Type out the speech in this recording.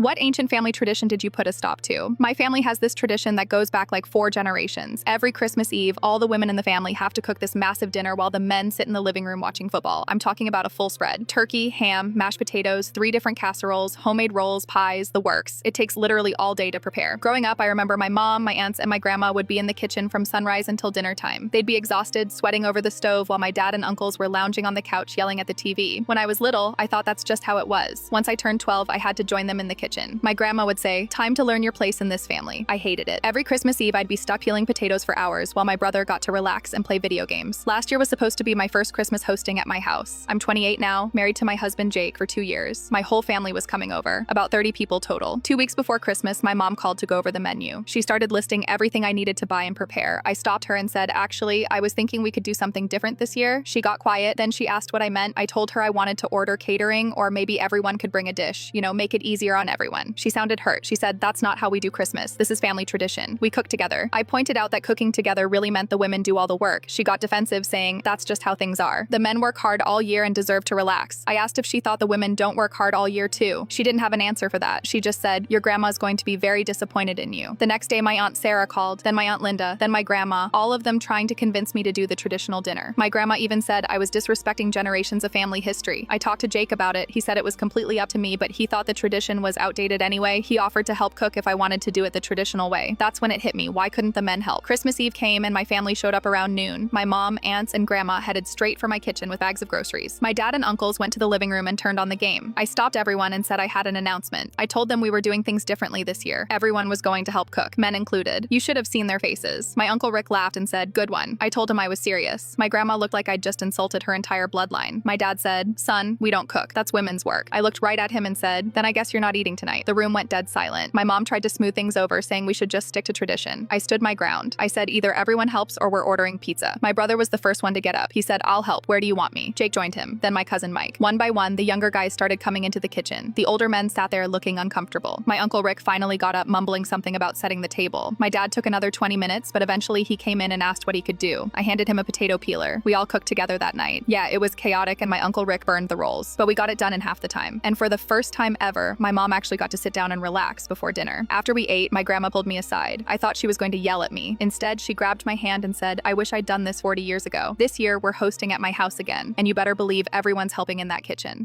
What ancient family tradition did you put a stop to? My family has this tradition that goes back like 4 generations. Every Christmas Eve, all the women in the family have to cook this massive dinner while the men sit in the living room watching football. I'm talking about a full spread. Turkey, ham, mashed potatoes, 3 different casseroles, homemade rolls, pies, the works. It takes literally all day to prepare. Growing up, I remember my mom, my aunts, and my grandma would be in the kitchen from sunrise until dinner time. They'd be exhausted, sweating over the stove while my dad and uncles were lounging on the couch yelling at the TV. When I was little, I thought that's just how it was. Once I turned 12, I had to join them in the kitchen. My grandma would say, "Time to learn your place in this family." I hated it. Every Christmas Eve, I'd be stuck peeling potatoes for hours while my brother got to relax and play video games. Last year was supposed to be my first Christmas hosting at my house. I'm 28 now, married to my husband Jake for 2 years. My whole family was coming over, about 30 people total. 2 weeks before Christmas, my mom called to go over the menu. She started listing everything I needed to buy and prepare. I stopped her and said, "Actually, I was thinking we could do something different this year." She got quiet, then she asked what I meant. I told her I wanted to order catering, or maybe everyone could bring a dish, make it easier on everyone. She sounded hurt. She said, "That's not how we do Christmas. This is family tradition. We cook together." I pointed out that cooking together really meant the women do all the work. She got defensive, saying, "That's just how things are. The men work hard all year and deserve to relax." I asked if she thought the women don't work hard all year too. She didn't have an answer for that. She just said, "Your grandma's going to be very disappointed in you." The next day, my Aunt Sarah called, then my Aunt Linda, then my grandma, all of them trying to convince me to do the traditional dinner. My grandma even said I was disrespecting generations of family history. I talked to Jake about it. He said it was completely up to me, but he thought the tradition was outdated anyway. He offered to help cook if I wanted to do it the traditional way. That's when it hit me. Why couldn't the men help? Christmas Eve came and my family showed up around noon. My mom, aunts, and grandma headed straight for my kitchen with bags of groceries. My dad and uncles went to the living room and turned on the game. I stopped everyone and said I had an announcement. I told them we were doing things differently this year. Everyone was going to help cook, men included. You should have seen their faces. My Uncle Rick laughed and said, "Good one." I told him I was serious. My grandma looked like I'd just insulted her entire bloodline. My dad said, "Son, we don't cook. That's women's work." I looked right at him and said, "Then I guess you're not eating tonight." The room went dead silent. My mom tried to smooth things over, saying we should just stick to tradition. I stood my ground. I said either everyone helps or we're ordering pizza. My brother was the first one to get up. He said, "I'll help. Where do you want me?" Jake joined him, then my cousin Mike. One by one, the younger guys started coming into the kitchen. The older men sat there looking uncomfortable. My Uncle Rick finally got up, mumbling something about setting the table. My dad took another 20 minutes, but eventually he came in and asked what he could do. I handed him a potato peeler. We all cooked together that night. Yeah, it was chaotic and my Uncle Rick burned the rolls, but we got it done in half the time. And for the first time ever, my mom actually got to sit down and relax before dinner. After we ate, my grandma pulled me aside. I thought she was going to yell at me. Instead, she grabbed my hand and said, "I wish I'd done this 40 years ago. This year, we're hosting at my house again, and you better believe everyone's helping in that kitchen."